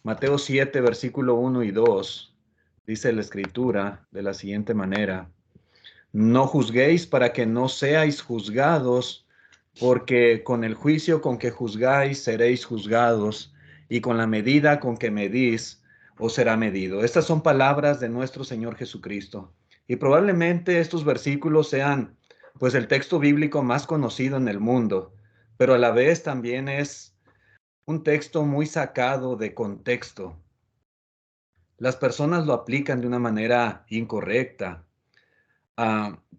Mateo 7, versículo 1 y 2, dice la Escritura de la siguiente manera: no juzguéis para que no seáis juzgados, porque con el juicio con que juzgáis seréis juzgados, y con la medida con que medís os será medido. Estas son palabras de nuestro Señor Jesucristo. Y probablemente estos versículos sean, pues, el texto bíblico más conocido en el mundo, pero a la vez también es un texto muy sacado de contexto. Las personas lo aplican de una manera incorrecta.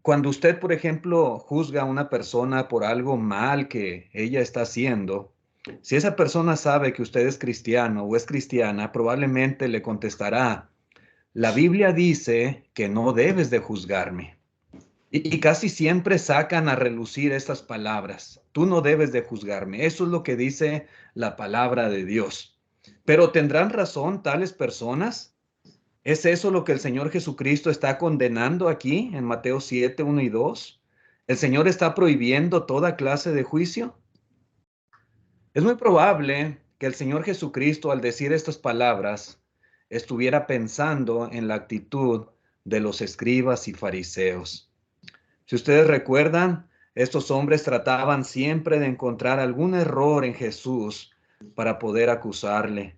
Cuando usted, por ejemplo, juzga a una persona por algo mal que ella está haciendo, si esa persona sabe que usted es cristiano o es cristiana, probablemente le contestará: la Biblia dice que no debes de juzgarme. Y casi siempre sacan a relucir estas palabras: tú no debes de juzgarme. Eso es lo que dice la palabra de Dios. Pero ¿tendrán razón tales personas? ¿Es eso lo que el Señor Jesucristo está condenando aquí en Mateo 7, 1 y 2? ¿El Señor está prohibiendo toda clase de juicio? Es muy probable que el Señor Jesucristo, al decir estas palabras, estuviera pensando en la actitud de los escribas y fariseos. Si ustedes recuerdan, estos hombres trataban siempre de encontrar algún error en Jesús para poder acusarle.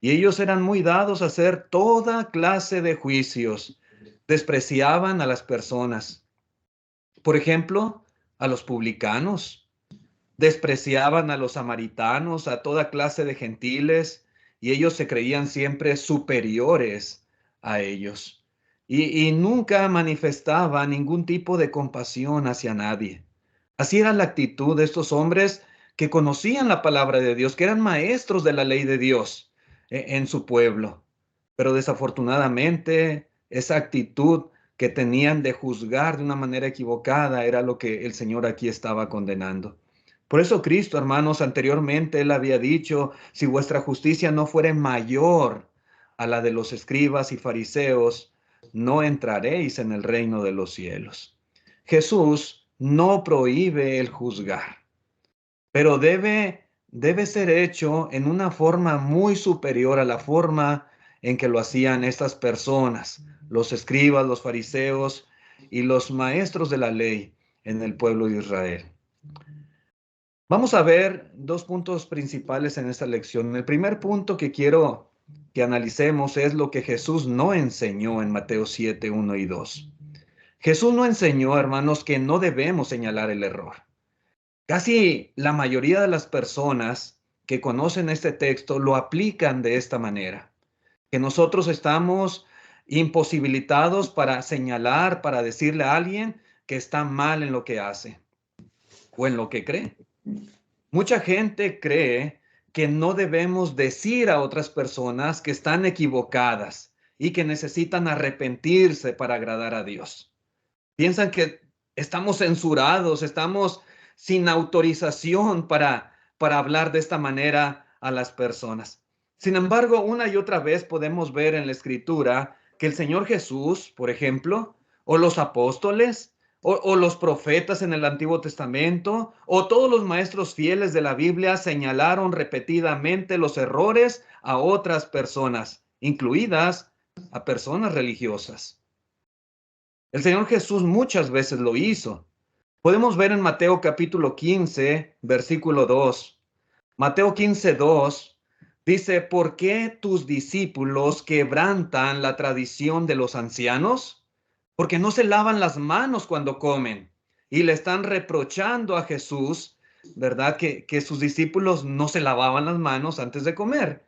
Y ellos eran muy dados a hacer toda clase de juicios. Despreciaban a las personas. Por ejemplo, a los publicanos. Despreciaban a los samaritanos, a toda clase de gentiles, y ellos se creían siempre superiores a ellos. Y nunca manifestaban ningún tipo de compasión hacia nadie. Así era la actitud de estos hombres que conocían la palabra de Dios, que eran maestros de la ley de Dios en su pueblo. Pero desafortunadamente, esa actitud que tenían de juzgar de una manera equivocada era lo que el Señor aquí estaba condenando. Por eso Cristo, hermanos, anteriormente Él había dicho: si vuestra justicia no fuere mayor a la de los escribas y fariseos, no entraréis en el reino de los cielos. Jesús no prohíbe el juzgar, pero debe ser hecho en una forma muy superior a la forma en que lo hacían estas personas, los escribas, los fariseos y los maestros de la ley en el pueblo de Israel. Vamos a ver dos puntos principales en esta lección. El primer punto que quiero que analicemos es lo que Jesús no enseñó en Mateo 7, 1 y 2. Jesús no enseñó, hermanos, que no debemos señalar el error. Casi la mayoría de las personas que conocen este texto lo aplican de esta manera, que nosotros estamos imposibilitados para señalar, para decirle a alguien que está mal en lo que hace o en lo que cree. Mucha gente cree que no debemos decir a otras personas que están equivocadas y que necesitan arrepentirse para agradar a Dios. Piensan que estamos censurados, estamos sin autorización para hablar de esta manera a las personas. Sin embargo, una y otra vez podemos ver en la Escritura que el Señor Jesús, por ejemplo, o los apóstoles, o los profetas en el Antiguo Testamento, o todos los maestros fieles de la Biblia señalaron repetidamente los errores a otras personas, incluidas a personas religiosas. El Señor Jesús muchas veces lo hizo. Podemos ver en Mateo capítulo 15, versículo 2. Mateo 15, 2 dice: ¿por qué tus discípulos quebrantan la tradición de los ancianos? Porque no se lavan las manos cuando comen. Y le están reprochando a Jesús, ¿verdad? Que sus discípulos no se lavaban las manos antes de comer.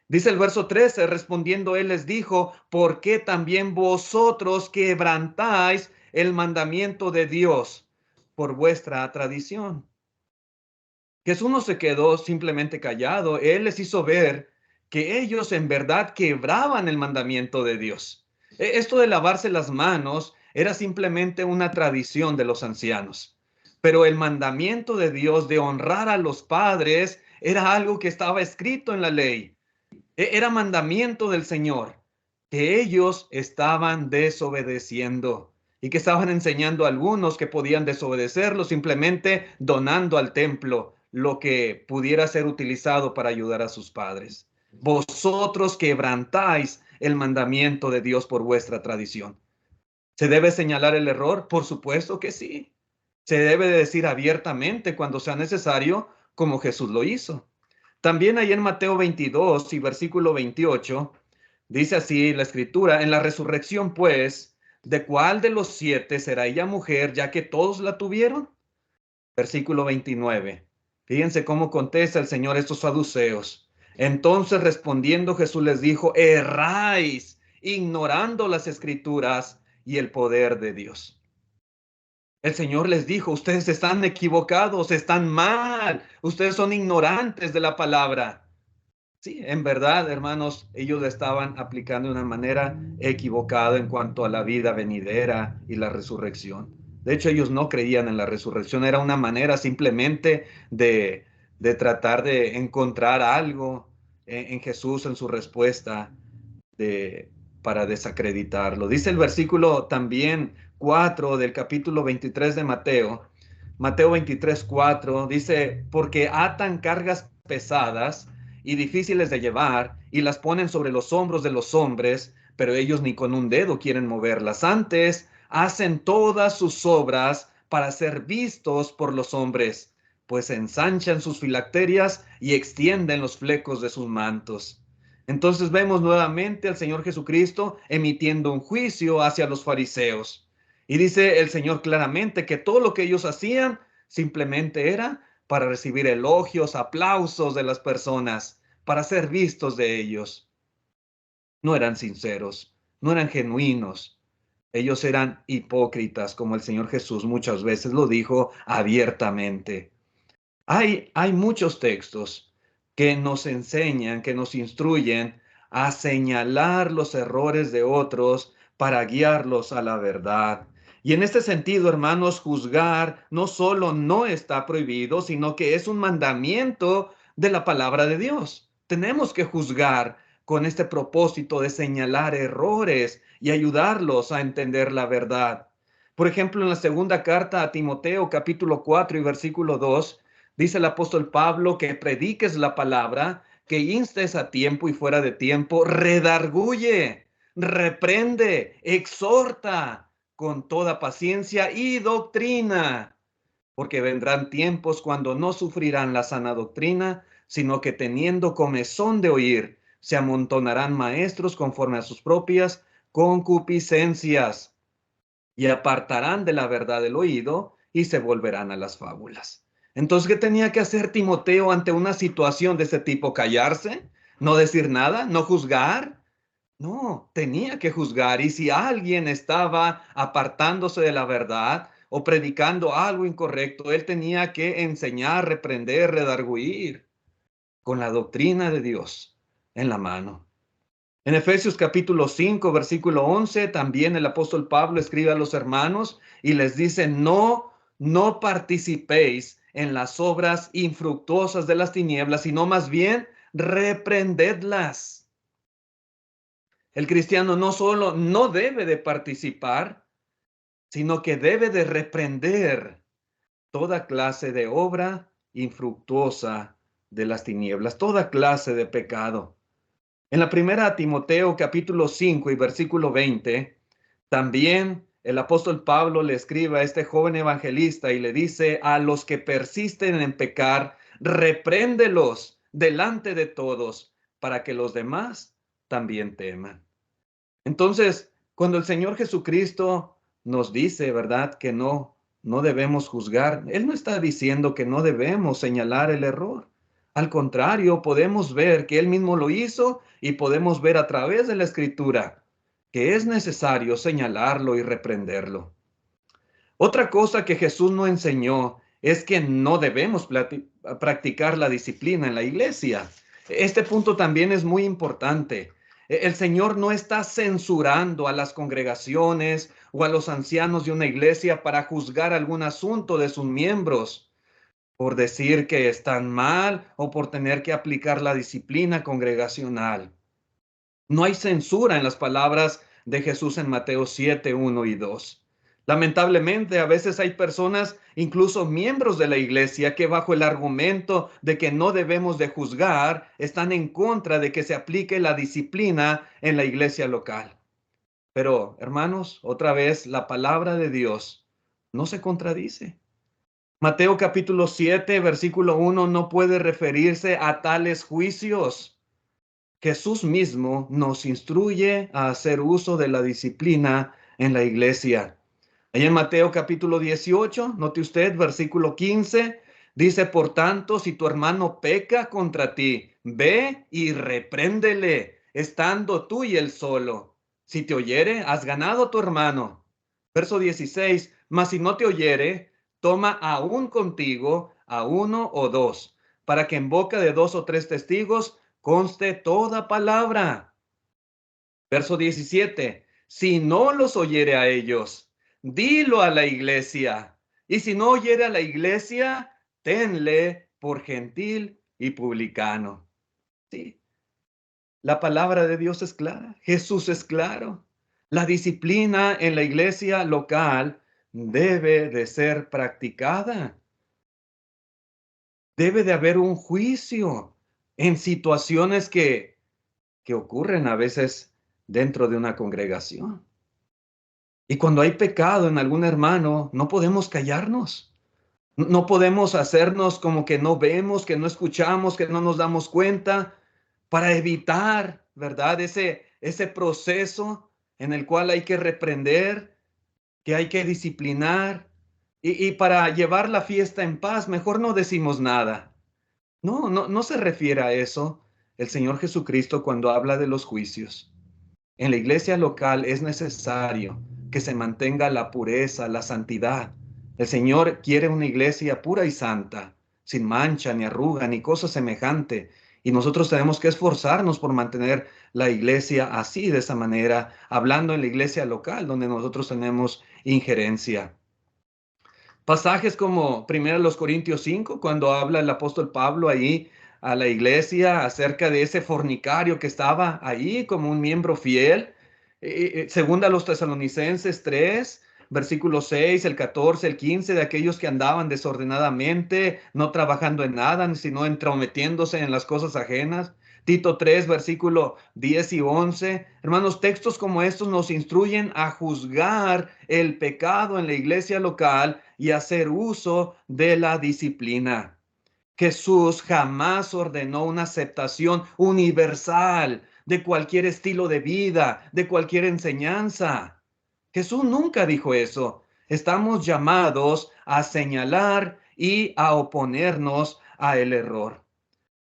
Dice el verso 13, respondiendo él les dijo: ¿por qué también vosotros quebrantáis el mandamiento de Dios por vuestra tradición? Jesús no se quedó simplemente callado. Él les hizo ver que ellos en verdad quebraban el mandamiento de Dios. Esto de lavarse las manos era simplemente una tradición de los ancianos. Pero el mandamiento de Dios de honrar a los padres era algo que estaba escrito en la ley. Era mandamiento del Señor, que ellos estaban desobedeciendo y que estaban enseñando a algunos que podían desobedecerlo simplemente donando al templo lo que pudiera ser utilizado para ayudar a sus padres. Vosotros quebrantáis el mandamiento de Dios por vuestra tradición. ¿Se debe señalar el error? Por supuesto que sí. Se debe de decir abiertamente cuando sea necesario, como Jesús lo hizo. También ahí en Mateo 22 y versículo 28, dice así la escritura: en la resurrección, pues, ¿de cuál de los 7 será ella mujer, ya que todos la tuvieron? Versículo 29. Fíjense cómo contesta el Señor a estos saduceos. Entonces respondiendo Jesús les dijo: erráis, ignorando las escrituras y el poder de Dios. El Señor les dijo: ustedes están equivocados, están mal, ustedes son ignorantes de la palabra. Sí, en verdad, hermanos, ellos estaban aplicando de una manera equivocada en cuanto a la vida venidera y la resurrección. De hecho, ellos no creían en la resurrección, era una manera simplemente de tratar de encontrar algo en Jesús, en su respuesta, de, para desacreditarlo. Dice el versículo también 4 del capítulo 23 de Mateo. Mateo 23, 4 dice: porque atan cargas pesadas y difíciles de llevar y las ponen sobre los hombros de los hombres, pero ellos ni con un dedo quieren moverlas. Antes hacen todas sus obras para ser vistos por los hombres, pues ensanchan sus filacterias y extienden los flecos de sus mantos. Entonces vemos nuevamente al Señor Jesucristo emitiendo un juicio hacia los fariseos. Y dice el Señor claramente que todo lo que ellos hacían simplemente era para recibir elogios, aplausos de las personas, para ser vistos de ellos. No eran sinceros, no eran genuinos. Ellos eran hipócritas, como el Señor Jesús muchas veces lo dijo abiertamente. Hay muchos textos que nos enseñan, que nos instruyen a señalar los errores de otros para guiarlos a la verdad. Y en este sentido, hermanos, juzgar no solo no está prohibido, sino que es un mandamiento de la palabra de Dios. Tenemos que juzgar con este propósito de señalar errores y ayudarlos a entender la verdad. Por ejemplo, en la segunda carta a Timoteo, capítulo 4 y versículo 2, dice el apóstol Pablo que prediques la palabra, que instes a tiempo y fuera de tiempo, redarguye, reprende, exhorta con toda paciencia y doctrina, porque vendrán tiempos cuando no sufrirán la sana doctrina, sino que teniendo comezón de oír, se amontonarán maestros conforme a sus propias concupiscencias y apartarán de la verdad el oído y se volverán a las fábulas. Entonces, ¿qué tenía que hacer Timoteo ante una situación de este tipo? ¿Callarse? ¿No decir nada? ¿No juzgar? No, tenía que juzgar. Y si alguien estaba apartándose de la verdad o predicando algo incorrecto, él tenía que enseñar, reprender, redarguir con la doctrina de Dios en la mano. En Efesios capítulo 5, versículo 11, también el apóstol Pablo escribe a los hermanos y les dice: no participéis en las obras infructuosas de las tinieblas, sino más bien reprendedlas. El cristiano no solo no debe de participar, sino que debe de reprender toda clase de obra infructuosa de las tinieblas, toda clase de pecado. En la primera Timoteo capítulo 5 y versículo 20, también el apóstol Pablo le escribe a este joven evangelista y le dice: a los que persisten en pecar, repréndelos delante de todos, para que los demás también teman. Entonces, cuando el Señor Jesucristo nos dice, ¿verdad?, que no debemos juzgar, Él no está diciendo que no debemos señalar el error. Al contrario, podemos ver que Él mismo lo hizo y podemos ver a través de la Escritura que es necesario señalarlo y reprenderlo. Otra cosa que Jesús no enseñó es que no debemos practicar la disciplina en la iglesia. Este punto también es muy importante. El Señor no está censurando a las congregaciones o a los ancianos de una iglesia para juzgar algún asunto de sus miembros, por decir que están mal o por tener que aplicar la disciplina congregacional. No hay censura en las palabras de Jesús en Mateo 7, 1 y 2. Lamentablemente, a veces hay personas, incluso miembros de la iglesia, que bajo el argumento de que no debemos de juzgar, están en contra de que se aplique la disciplina en la iglesia local. Pero, hermanos, otra vez, la palabra de Dios no se contradice. Mateo capítulo 7, versículo 1 no puede referirse a tales juicios. Jesús mismo nos instruye a hacer uso de la disciplina en la iglesia. Ahí en Mateo capítulo 18, note usted, versículo 15, dice, por tanto, si tu hermano peca contra ti, ve y repréndele, estando tú y él solo. Si te oyere, has ganado a tu hermano. Verso 16, mas si no te oyere, toma aún contigo a uno o dos, para que en boca de dos o tres testigos conste toda palabra. Verso 17, si no los oyere a ellos, dilo a la iglesia. Y si no oyere a la iglesia, tenle por gentil y publicano. Sí, la palabra de Dios es clara. Jesús es claro. La disciplina en la iglesia local debe de ser practicada. Debe de haber un juicio en situaciones que ocurren a veces dentro de una congregación. Y cuando hay pecado en algún hermano, no podemos callarnos. No podemos hacernos como que no vemos, que no escuchamos, que no nos damos cuenta, para evitar, ¿verdad? Ese proceso en el cual hay que reprender, que hay que disciplinar, y para llevar la fiesta en paz, mejor no decimos nada. No se refiere a eso el Señor Jesucristo cuando habla de los juicios. En la iglesia local es necesario que se mantenga la pureza, la santidad. El Señor quiere una iglesia pura y santa, sin mancha, ni arruga, ni cosa semejante. Y nosotros tenemos que esforzarnos por mantener la iglesia así, de esa manera, hablando en la iglesia local, donde nosotros tenemos injerencia. Pasajes como 1 Corintios 5, cuando habla el apóstol Pablo ahí a la iglesia acerca de ese fornicario que estaba ahí como un miembro fiel. Segunda a los Tesalonicenses 3, versículos 6, el 14, el 15, de aquellos que andaban desordenadamente, no trabajando en nada, sino entrometiéndose en las cosas ajenas. Tito 3, versículo 10 y 11. Hermanos, textos como estos nos instruyen a juzgar el pecado en la iglesia local y hacer uso de la disciplina. Jesús jamás ordenó una aceptación universal de cualquier estilo de vida, de cualquier enseñanza. Jesús nunca dijo eso. Estamos llamados a señalar y a oponernos a el error.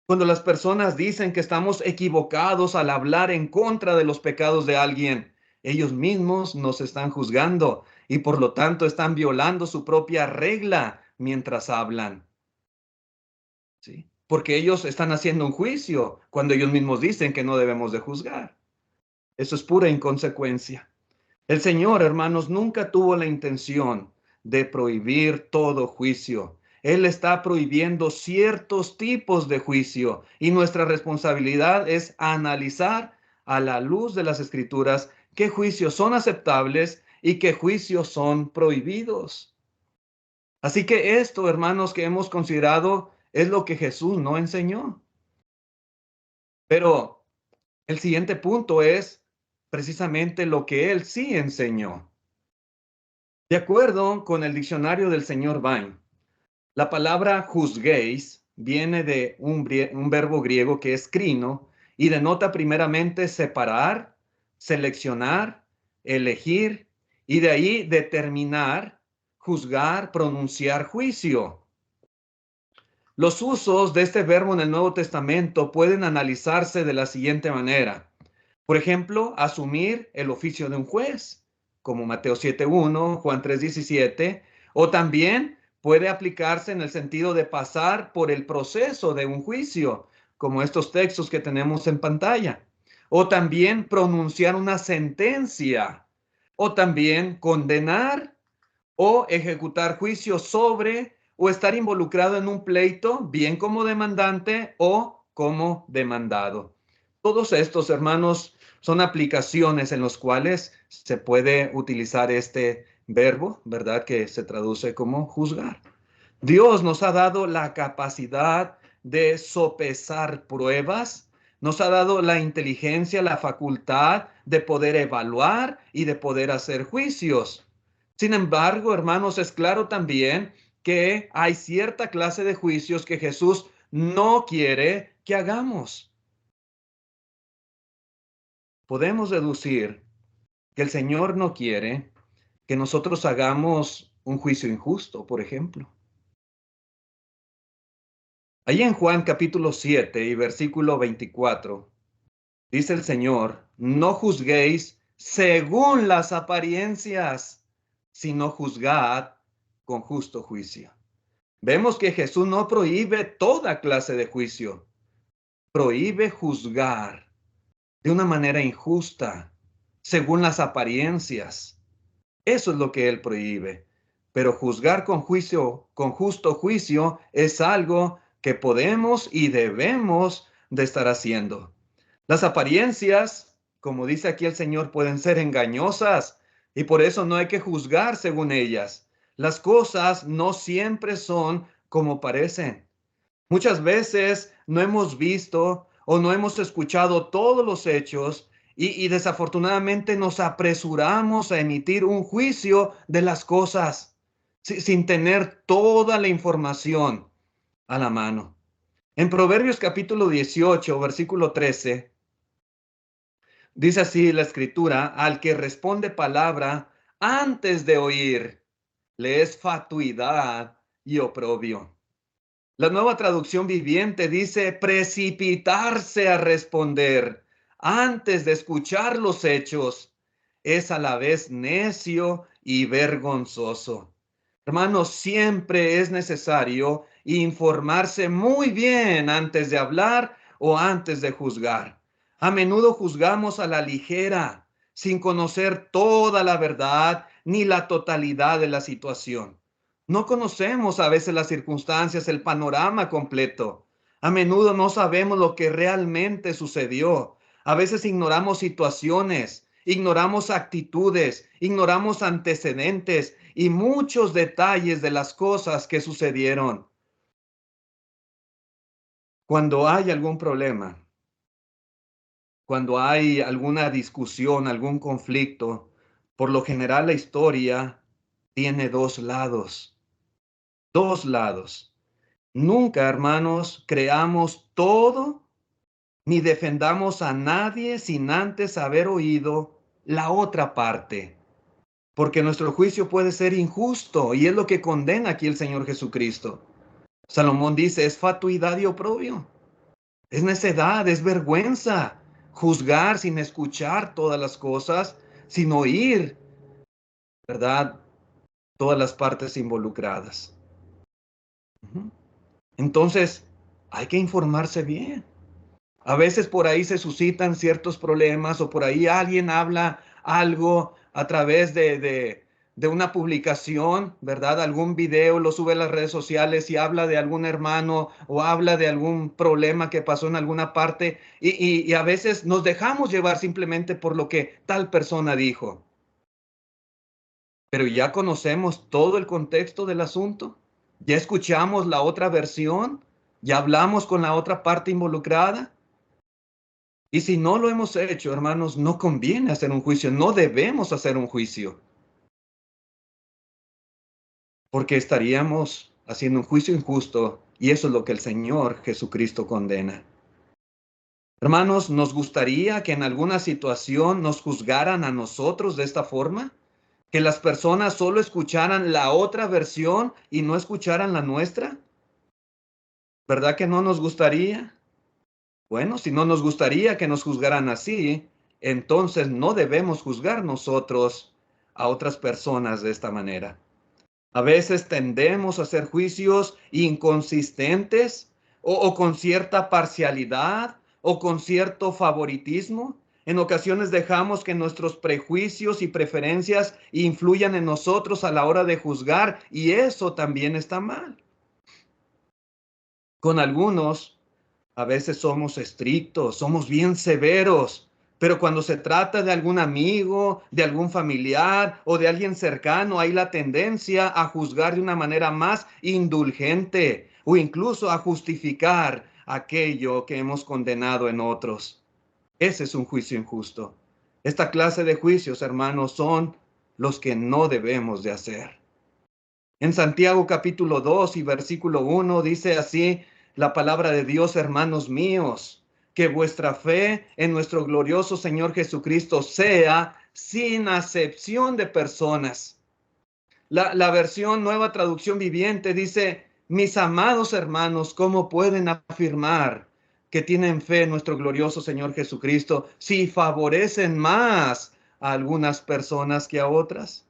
Cuando las personas dicen que estamos equivocados al hablar en contra de los pecados de alguien, ellos mismos nos están juzgando y por lo tanto están violando su propia regla mientras hablan. ¿Sí? Porque ellos están haciendo un juicio cuando ellos mismos dicen que no debemos de juzgar. Eso es pura inconsecuencia. El Señor, hermanos, nunca tuvo la intención de prohibir todo juicio. Él está prohibiendo ciertos tipos de juicio y nuestra responsabilidad es analizar a la luz de las Escrituras qué juicios son aceptables y qué juicios son prohibidos. Así que esto, hermanos, que hemos considerado es lo que Jesús no enseñó. Pero el siguiente punto es precisamente lo que Él sí enseñó. De acuerdo con el diccionario del señor Vine, la palabra juzguéis viene de un verbo griego que es crino y denota primeramente separar, seleccionar, elegir y de ahí determinar, juzgar, pronunciar juicio. Los usos de este verbo en el Nuevo Testamento pueden analizarse de la siguiente manera. Por ejemplo, asumir el oficio de un juez, como Mateo 7:1, Juan 3:17, o también puede aplicarse en el sentido de pasar por el proceso de un juicio, como estos textos que tenemos en pantalla, o también pronunciar una sentencia, o también condenar o ejecutar juicio sobre o estar involucrado en un pleito, bien como demandante o como demandado. Todos estos, hermanos, son aplicaciones en los cuales se puede utilizar este verbo, ¿verdad? Que se traduce como juzgar. Dios nos ha dado la capacidad de sopesar pruebas, nos ha dado la inteligencia, la facultad de poder evaluar y de poder hacer juicios. Sin embargo, hermanos, es claro también que hay cierta clase de juicios que Jesús no quiere que hagamos. Podemos deducir que el Señor no quiere que nosotros hagamos un juicio injusto, por ejemplo. Allí en Juan capítulo 7 y versículo 24, dice el Señor, no juzguéis según las apariencias, sino juzgad con justo juicio. Vemos que Jesús no prohíbe toda clase de juicio, prohíbe juzgar de una manera injusta, según las apariencias. Eso es lo que él prohíbe. Pero juzgar con juicio, con justo juicio, es algo que podemos y debemos de estar haciendo. Las apariencias, como dice aquí el Señor, pueden ser engañosas y por eso no hay que juzgar según ellas. Las cosas no siempre son como parecen. Muchas veces no hemos visto o no hemos escuchado todos los hechos y desafortunadamente nos apresuramos a emitir un juicio de las cosas sin tener toda la información a la mano. En Proverbios capítulo 18, versículo 13, dice así la escritura, al que responde palabra antes de oír, le es fatuidad y oprobio. La Nueva Traducción Viviente dice precipitarse a responder antes de escuchar los hechos es a la vez necio y vergonzoso. Hermanos, siempre es necesario informarse muy bien antes de hablar o antes de juzgar. A menudo juzgamos a la ligera, sin conocer toda la verdad ni la totalidad de la situación. No conocemos a veces las circunstancias, el panorama completo. A menudo no sabemos lo que realmente sucedió. A veces ignoramos situaciones, ignoramos actitudes, ignoramos antecedentes y muchos detalles de las cosas que sucedieron. Cuando hay algún problema, cuando hay alguna discusión, algún conflicto, por lo general la historia tiene dos lados. Dos lados. Nunca, hermanos, creamos todo ni defendamos a nadie sin antes haber oído la otra parte, porque nuestro juicio puede ser injusto y es lo que condena aquí el Señor Jesucristo. Salomón dice, es fatuidad y oprobio, es necedad, es vergüenza juzgar sin escuchar todas las cosas, sin oír, ¿verdad? Todas las partes involucradas. Entonces, hay que informarse bien. A veces por ahí se suscitan ciertos problemas o por ahí alguien habla algo a través de una publicación, ¿verdad? Algún video lo sube a las redes sociales y habla de algún hermano o habla de algún problema que pasó en alguna parte y a veces nos dejamos llevar simplemente por lo que tal persona dijo. Pero ya conocemos todo el contexto del asunto, ya escuchamos la otra versión, ya hablamos con la otra parte involucrada. Y si no lo hemos hecho, hermanos, no conviene hacer un juicio, no debemos hacer un juicio, porque estaríamos haciendo un juicio injusto y eso es lo que el Señor Jesucristo condena. Hermanos, ¿nos gustaría que en alguna situación nos juzgaran a nosotros de esta forma? ¿Que las personas solo escucharan la otra versión y no escucharan la nuestra? ¿Verdad que no nos gustaría? Bueno, si no nos gustaría que nos juzgaran así, entonces no debemos juzgar nosotros a otras personas de esta manera. A veces tendemos a hacer juicios inconsistentes o con cierta parcialidad o con cierto favoritismo. En ocasiones dejamos que nuestros prejuicios y preferencias influyan en nosotros a la hora de juzgar y eso también está mal. Con algunos a veces somos estrictos, somos bien severos, Pero cuando se trata de algún amigo, de algún familiar o de alguien cercano, hay la tendencia a juzgar de una manera más indulgente o incluso a justificar aquello que hemos condenado en otros. Ese es un juicio injusto. Esta clase de juicios, hermanos, son los que no debemos de hacer. En Santiago capítulo 2 y versículo 1 dice así la palabra de Dios: hermanos míos, que vuestra fe en nuestro glorioso Señor Jesucristo sea sin acepción de personas. La versión Nueva Traducción Viviente dice: mis amados hermanos, ¿cómo pueden afirmar que tienen fe en nuestro glorioso Señor Jesucristo si favorecen más a algunas personas que a otras?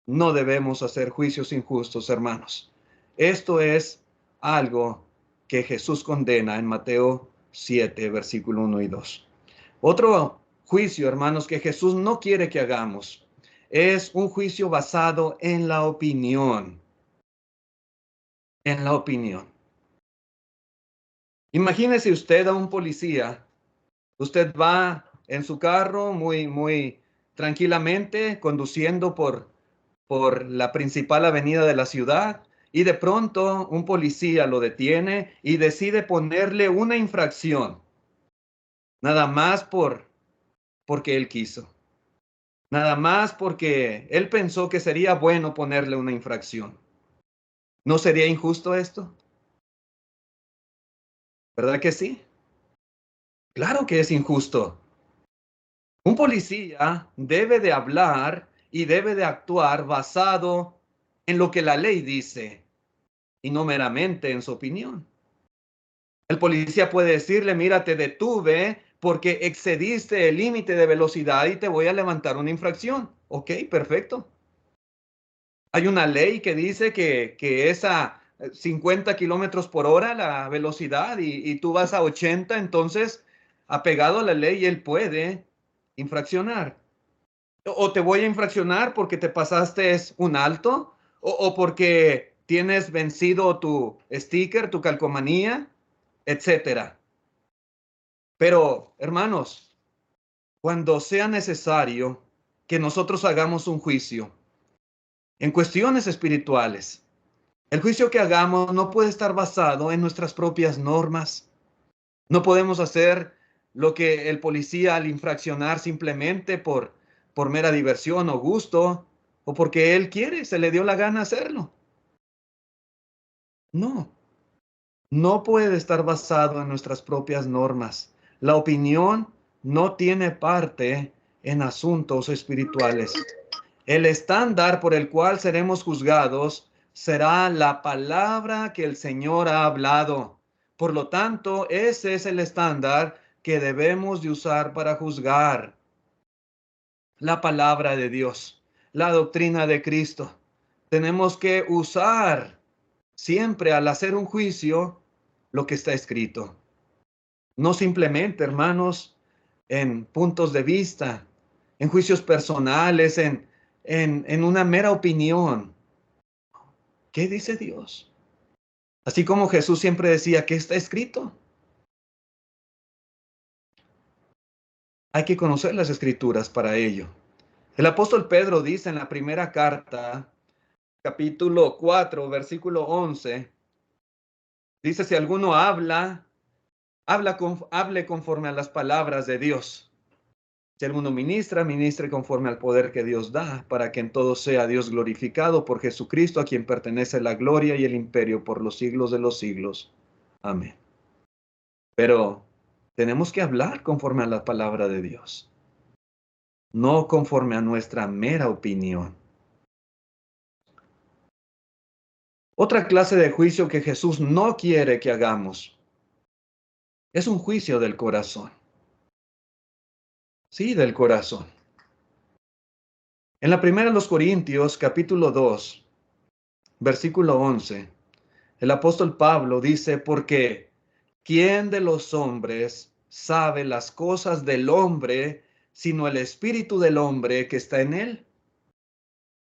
No debemos hacer juicios injustos, hermanos. Esto es algo que Jesús condena en Mateo 7, versículo 1 y 2. Otro juicio, hermanos, que Jesús no quiere que hagamos es un juicio basado en la opinión. En la opinión. Imagínese usted a un policía. Usted va en su carro muy tranquilamente conduciendo por la principal avenida de la ciudad, y de pronto un policía lo detiene y decide ponerle una infracción, nada más porque él quiso, nada más porque él pensó que sería bueno ponerle una infracción. ¿No sería injusto esto? ¿Verdad que sí? Claro que es injusto. Un policía debe de hablar y debe de actuar basado en lo que la ley dice y no meramente en su opinión. El policía puede decirle: mira, te detuve porque excediste el límite de velocidad y te voy a levantar una infracción. Ok, perfecto. Hay una ley que dice que es a 50 kilómetros por hora la velocidad y tú vas a 80, entonces, apegado a la ley, él puede infraccionar. O te voy a infraccionar porque te pasaste un alto, o porque tienes vencido tu sticker, tu calcomanía, etcétera. Pero, hermanos, cuando sea necesario que nosotros hagamos un juicio en cuestiones espirituales, el juicio que hagamos no puede estar basado en nuestras propias normas. No podemos hacer lo que el policía al infraccionar simplemente por mera diversión o gusto, o porque él quiere, se le dio la gana hacerlo. No, no puede estar basado en nuestras propias normas. La opinión no tiene parte en asuntos espirituales. El estándar por el cual seremos juzgados será la palabra que el Señor ha hablado. Por lo tanto, ese es el estándar que debemos de usar para juzgar: la palabra de Dios, la doctrina de Cristo. Tenemos que usar siempre, al hacer un juicio, lo que está escrito. No simplemente, hermanos, en puntos de vista, en juicios personales, en una mera opinión. ¿Qué dice Dios? Así como Jesús siempre decía: ¿qué está escrito? Hay que conocer las escrituras para ello. El apóstol Pedro dice en la primera carta, capítulo 4, versículo 11, dice: si alguno hable conforme a las palabras de Dios. Si alguno ministra, ministre conforme al poder que Dios da, para que en todo sea Dios glorificado por Jesucristo, a quien pertenece la gloria y el imperio por los siglos de los siglos. Amén. Pero tenemos que hablar conforme a la palabra de Dios, no conforme a nuestra mera opinión. Otra clase de juicio que Jesús no quiere que hagamos es un juicio del corazón. Sí, del corazón. En la primera de los Corintios, capítulo 2, versículo 11, el apóstol Pablo dice: porque ¿quién de los hombres sabe las cosas del hombre, sino el espíritu del hombre que está en él?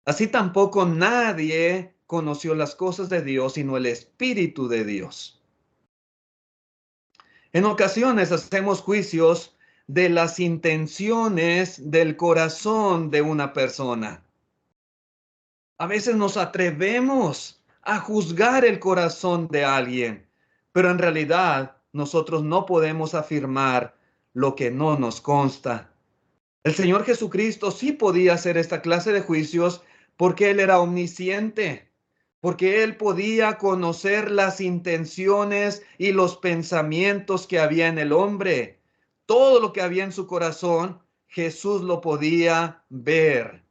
Así tampoco nadie conoció las cosas de Dios, sino el espíritu de Dios. En ocasiones hacemos juicios de las intenciones del corazón de una persona. A veces nos atrevemos a juzgar el corazón de alguien, pero en realidad nosotros no podemos afirmar lo que no nos consta. El Señor Jesucristo sí podía hacer esta clase de juicios porque Él era omnisciente, porque Él podía conocer las intenciones y los pensamientos que había en el hombre. Todo lo que había en su corazón, Jesús lo podía ver.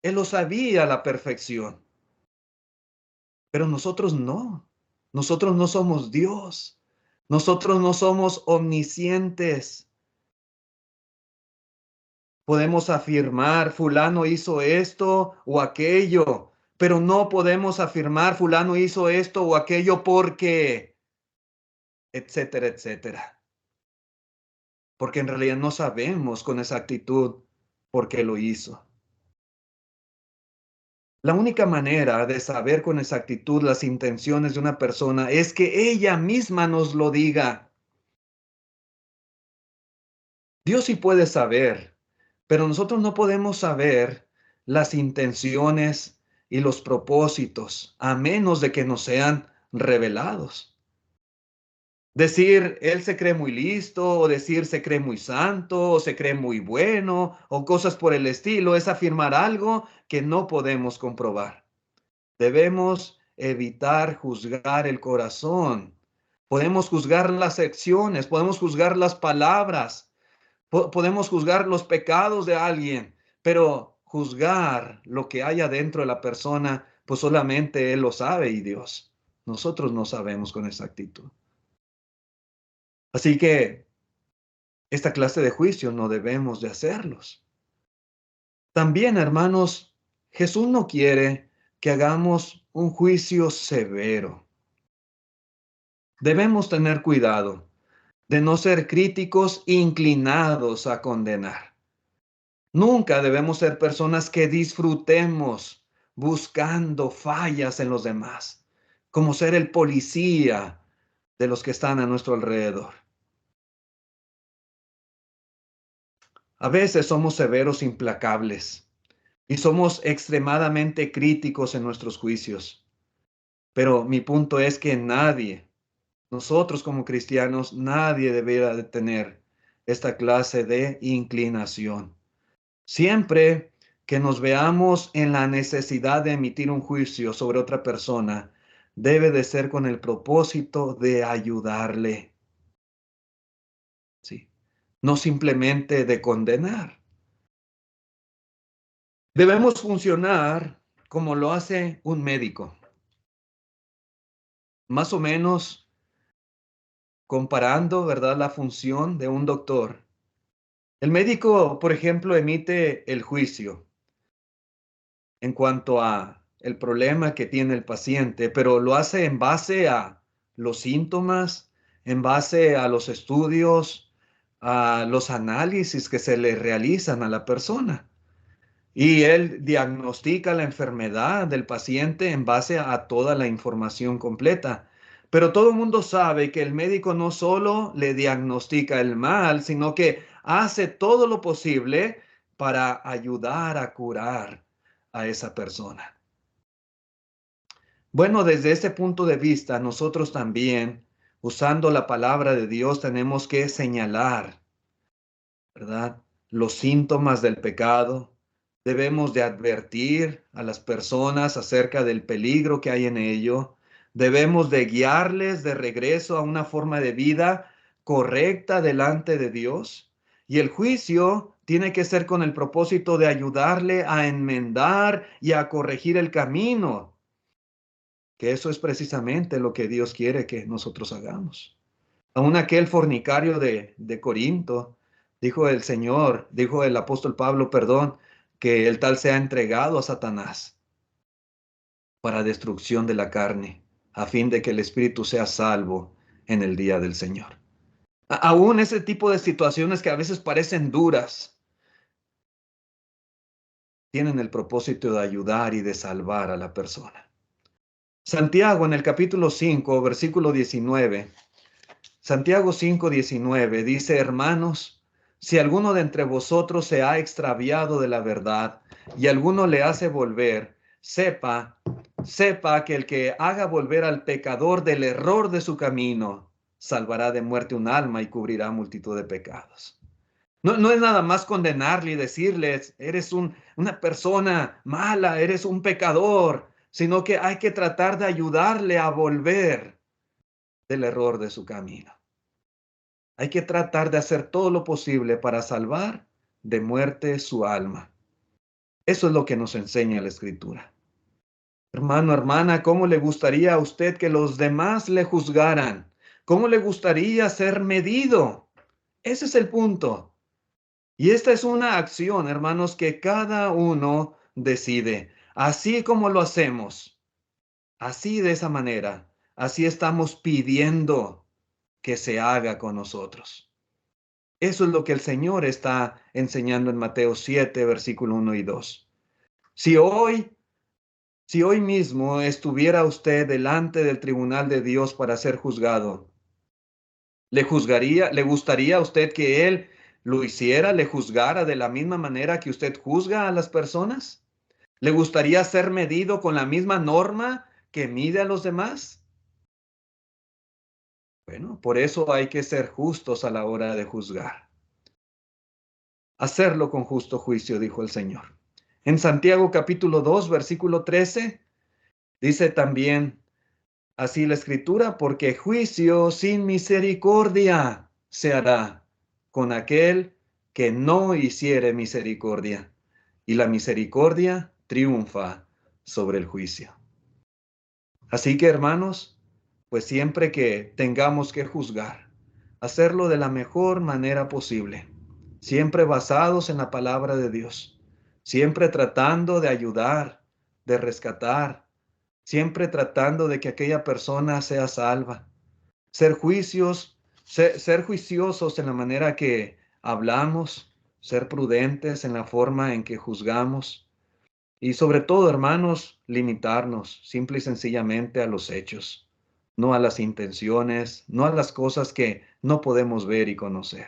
Él lo sabía a la perfección, pero nosotros no. Nosotros no somos Dios. Nosotros no somos omniscientes. Podemos afirmar, fulano hizo esto o aquello, pero no podemos afirmar, fulano hizo esto o aquello porque, etcétera, etcétera. Porque en realidad no sabemos con exactitud por qué lo hizo. La única manera de saber con exactitud las intenciones de una persona es que ella misma nos lo diga. Dios sí puede saber, pero nosotros no podemos saber las intenciones y los propósitos a menos de que nos sean revelados. Decir, él se cree muy listo, o decir se cree muy santo, o se cree muy bueno, o cosas por el estilo, es afirmar algo que no podemos comprobar. Debemos evitar juzgar el corazón. Podemos juzgar las acciones, podemos juzgar las palabras, podemos juzgar los pecados de alguien, pero juzgar lo que hay adentro de la persona, pues solamente Él lo sabe y Dios. Nosotros no sabemos con exactitud. Así que esta clase de juicio no debemos de hacerlos. También, hermanos, Jesús no quiere que hagamos un juicio severo. Debemos tener cuidado de no ser críticos inclinados a condenar. Nunca debemos ser personas que disfrutemos buscando fallas en los demás, como ser el policía de los que están a nuestro alrededor. A veces somos severos, implacables y somos extremadamente críticos en nuestros juicios. Pero mi punto es que nadie, nosotros como cristianos, nadie debería de tener esta clase de inclinación. Siempre que nos veamos en la necesidad de emitir un juicio sobre otra persona, debe de ser con el propósito de ayudarle. Sí, no simplemente de condenar. Debemos funcionar como lo hace un médico. Más o menos comparando, ¿verdad?, la función de un doctor. El médico, por ejemplo, emite el juicio en cuanto a el problema que tiene el paciente, pero lo hace en base a los síntomas, en base a los estudios, a los análisis que se le realizan a la persona. Y él diagnostica la enfermedad del paciente en base a toda la información completa. Pero todo el mundo sabe que el médico no solo le diagnostica el mal, sino que hace todo lo posible para ayudar a curar a esa persona. Bueno, desde ese punto de vista, nosotros también, usando la palabra de Dios, tenemos que señalar, ¿verdad?, los síntomas del pecado. Debemos de advertir a las personas acerca del peligro que hay en ello. Debemos de guiarles de regreso a una forma de vida correcta delante de Dios. Y el juicio tiene que ser con el propósito de ayudarle a enmendar y a corregir el camino, que eso es precisamente lo que Dios quiere que nosotros hagamos. Aún aquel fornicario de Corinto, dijo el Señor, dijo el apóstol Pablo, perdón, que el tal sea entregado a Satanás para destrucción de la carne, a fin de que el espíritu sea salvo en el día del Señor. Aún ese tipo de situaciones que a veces parecen duras, tienen el propósito de ayudar y de salvar a la persona. Santiago en el capítulo 5, versículo 19, Santiago 5:19 dice: hermanos, Si alguno de entre vosotros se ha extraviado de la verdad y alguno le hace volver, sepa que el que haga volver al pecador del error de su camino, salvará de muerte un alma y cubrirá multitud de pecados. No es nada más condenarle y decirles, eres una persona mala, eres un pecador, sino que hay que tratar de ayudarle a volver del error de su camino. Hay que tratar de hacer todo lo posible para salvar de muerte su alma. Eso es lo que nos enseña la Escritura. Hermano, hermana, ¿cómo le gustaría a usted que los demás le juzgaran? ¿Cómo le gustaría ser medido? Ese es el punto. Y esta es una acción, hermanos, que cada uno decide. Así como lo hacemos, así de esa manera, así estamos pidiendo que se haga con nosotros. Eso es lo que el Señor está enseñando en Mateo 7, versículo 1 y 2. Si hoy mismo estuviera usted delante del tribunal de Dios para ser juzgado, le gustaría a usted que Él lo hiciera, le juzgara de la misma manera que usted juzga a las personas? ¿Le gustaría ser medido con la misma norma que mide a los demás? Bueno, por eso hay que ser justos a la hora de juzgar. Hacerlo con justo juicio, dijo el Señor. En Santiago capítulo 2, versículo 13, dice también así la Escritura, porque juicio sin misericordia se hará con aquel que no hiciere misericordia, y la misericordia triunfa sobre el juicio. Así que, hermanos, pues siempre que tengamos que juzgar, hacerlo de la mejor manera posible, siempre basados en la palabra de Dios, siempre tratando de ayudar, de rescatar, siempre tratando de que aquella persona sea salva. Ser juiciosos en la manera que hablamos, ser prudentes en la forma en que juzgamos y sobre todo, hermanos, limitarnos simple y sencillamente a los hechos, no a las intenciones, no a las cosas que no podemos ver y conocer.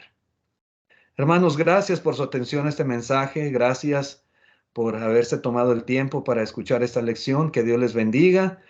Hermanos, gracias por su atención a este mensaje, gracias por haberse tomado el tiempo para escuchar esta lección, que Dios les bendiga.